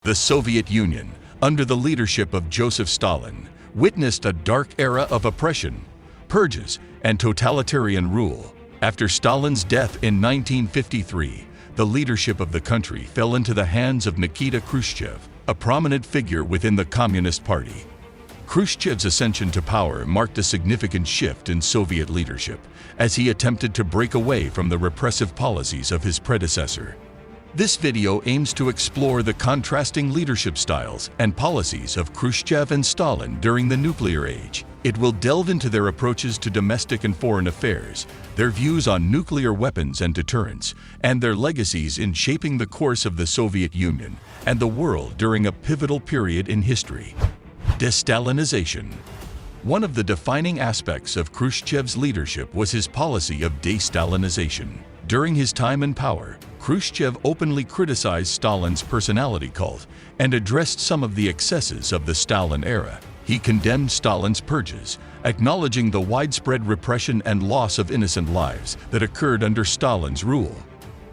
The Soviet Union, under the leadership of Joseph Stalin, witnessed a dark era of oppression, purges, and totalitarian rule. After Stalin's death in 1953, the leadership of the country fell into the hands of Nikita Khrushchev, a prominent figure within the Communist Party. Khrushchev's ascension to power marked a significant shift in Soviet leadership as he attempted to break away from the repressive policies of his predecessor. This video aims to explore the contrasting leadership styles and policies of Khrushchev and Stalin during the nuclear age. It will delve into their approaches to domestic and foreign affairs, their views on nuclear weapons and deterrence, and their legacies in shaping the course of the Soviet Union and the world during a pivotal period in history. De-Stalinization. One of the defining aspects of Khrushchev's leadership was his policy of de-Stalinization. During his time in power, Khrushchev openly criticized Stalin's personality cult and addressed some of the excesses of the Stalin era. He condemned Stalin's purges, acknowledging the widespread repression and loss of innocent lives that occurred under Stalin's rule.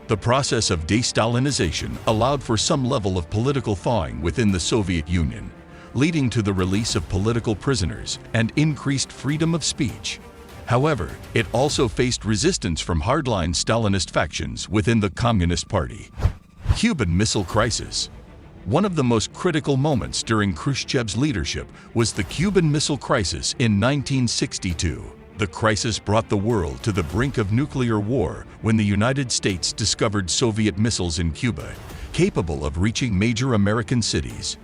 The process of de-Stalinization allowed for some level of political thawing within the Soviet Union, leading to the release of political prisoners and increased freedom of speech. However, it also faced resistance from hardline Stalinist factions within the Communist Party. Cuban Missile Crisis. One of the most critical moments during Khrushchev's leadership was the Cuban Missile Crisis in 1962. The crisis brought the world to the brink of nuclear war when the United States discovered Soviet missiles in Cuba, capable of reaching major American cities.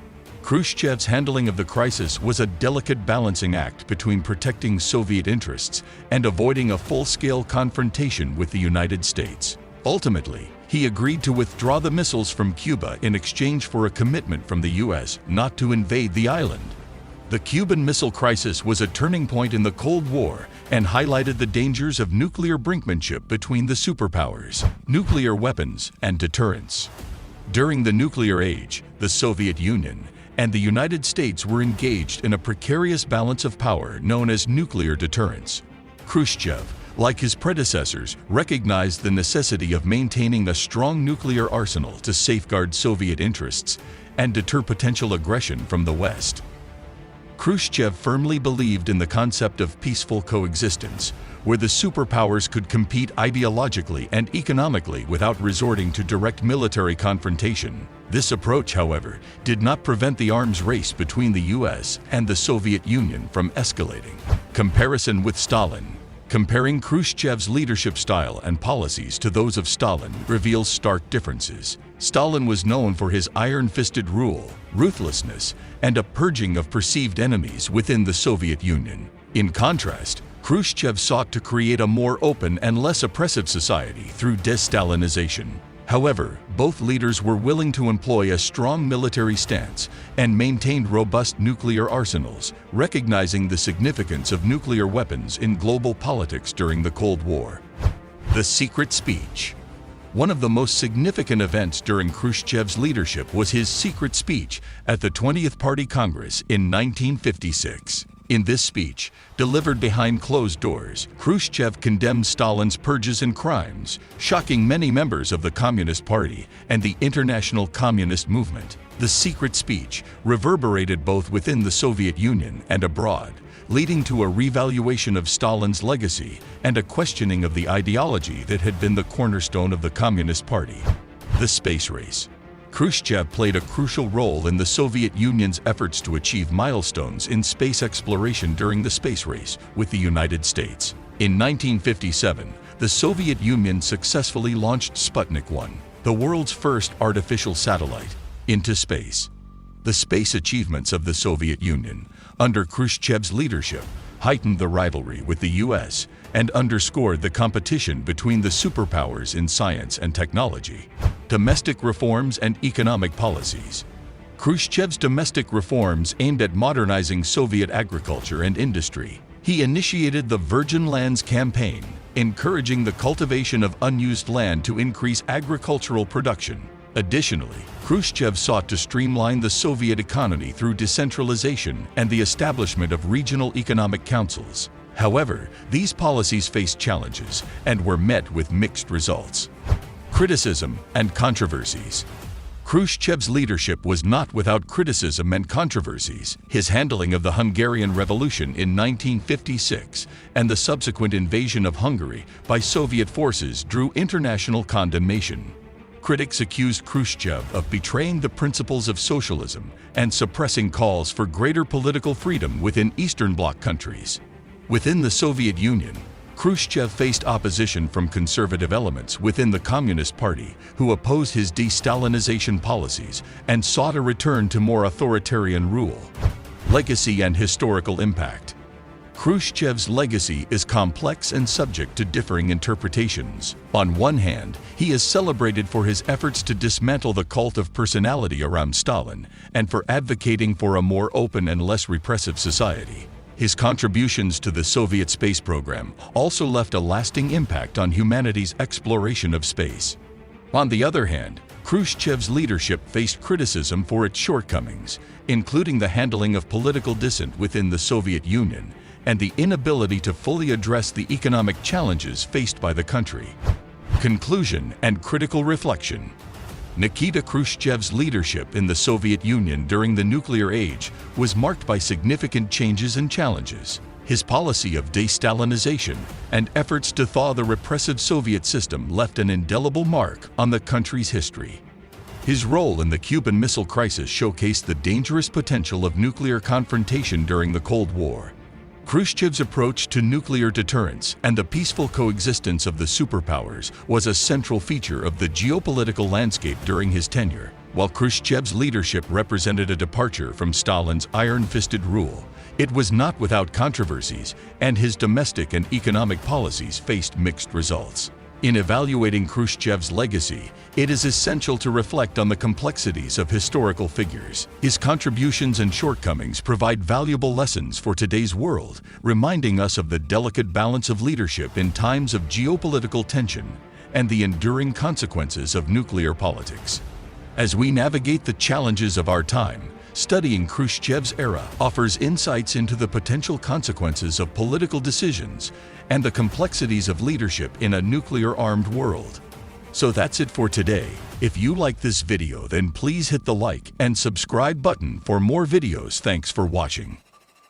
Khrushchev's handling of the crisis was a delicate balancing act between protecting Soviet interests and avoiding a full-scale confrontation with the United States. Ultimately, he agreed to withdraw the missiles from Cuba in exchange for a commitment from the U.S. not to invade the island. The Cuban Missile Crisis was a turning point in the Cold War and highlighted the dangers of nuclear brinkmanship between the superpowers, nuclear weapons, and deterrence. During the nuclear age, the Soviet Union and the United States were engaged in a precarious balance of power known as nuclear deterrence. Khrushchev, like his predecessors, recognized the necessity of maintaining a strong nuclear arsenal to safeguard Soviet interests and deter potential aggression from the West. Khrushchev firmly believed in the concept of peaceful coexistence, where the superpowers could compete ideologically and economically without resorting to direct military confrontation. This approach, however, did not prevent the arms race between the US and the Soviet Union from escalating. Comparison with Stalin. Comparing Khrushchev's leadership style and policies to those of Stalin reveals stark differences. Stalin was known for his iron-fisted rule, ruthlessness, and a purging of perceived enemies within the Soviet Union. In contrast, Khrushchev sought to create a more open and less oppressive society through de-Stalinization. However, both leaders were willing to employ a strong military stance and maintained robust nuclear arsenals, recognizing the significance of nuclear weapons in global politics during the Cold War. The Secret Speech. One of the most significant events during Khrushchev's leadership was his secret speech at the 20th Party Congress in 1956. In this speech, delivered behind closed doors, Khrushchev condemned Stalin's purges and crimes, shocking many members of the Communist Party and the international communist movement. The secret speech reverberated both within the Soviet Union and abroad, leading to a revaluation of Stalin's legacy and a questioning of the ideology that had been the cornerstone of the Communist Party. The space race. Khrushchev played a crucial role in the Soviet Union's efforts to achieve milestones in space exploration during the space race with the United States. In 1957, the Soviet Union successfully launched Sputnik 1, the world's first artificial satellite, into space. The space achievements of the Soviet Union, under Khrushchev's leadership, heightened the rivalry with the U.S. and underscored the competition between the superpowers in science and technology. Domestic reforms and economic policies. Khrushchev's domestic reforms aimed at modernizing Soviet agriculture and industry. He initiated the Virgin Lands Campaign, encouraging the cultivation of unused land to increase agricultural production. Additionally, Khrushchev sought to streamline the Soviet economy through decentralization and the establishment of regional economic councils. However, these policies faced challenges and were met with mixed results. Criticism and controversies. Khrushchev's leadership was not without criticism and controversies. His handling of the Hungarian Revolution in 1956 and the subsequent invasion of Hungary by Soviet forces drew international condemnation. Critics accused Khrushchev of betraying the principles of socialism and suppressing calls for greater political freedom within Eastern Bloc countries. Within the Soviet Union, Khrushchev faced opposition from conservative elements within the Communist Party who opposed his de-Stalinization policies and sought a return to more authoritarian rule. Legacy and historical impact. Khrushchev's legacy is complex and subject to differing interpretations. On one hand, he is celebrated for his efforts to dismantle the cult of personality around Stalin and for advocating for a more open and less repressive society. His contributions to the Soviet space program also left a lasting impact on humanity's exploration of space. On the other hand, Khrushchev's leadership faced criticism for its shortcomings, including the handling of political dissent within the Soviet Union and the inability to fully address the economic challenges faced by the country. Conclusion and critical reflection. Nikita Khrushchev's leadership in the Soviet Union during the nuclear age was marked by significant changes and challenges. His policy of de-Stalinization and efforts to thaw the repressive Soviet system left an indelible mark on the country's history. His role in the Cuban Missile Crisis showcased the dangerous potential of nuclear confrontation during the Cold War. Khrushchev's approach to nuclear deterrence and the peaceful coexistence of the superpowers was a central feature of the geopolitical landscape during his tenure. While Khrushchev's leadership represented a departure from Stalin's iron-fisted rule, it was not without controversies, and his domestic and economic policies faced mixed results. In evaluating Khrushchev's legacy, it is essential to reflect on the complexities of historical figures. His contributions and shortcomings provide valuable lessons for today's world, reminding us of the delicate balance of leadership in times of geopolitical tension and the enduring consequences of nuclear politics. As we navigate the challenges of our time, studying Khrushchev's era offers insights into the potential consequences of political decisions and the complexities of leadership in a nuclear-armed world. So that's it for today. If you like this video, then please hit the like and subscribe button for more videos. Thanks for watching.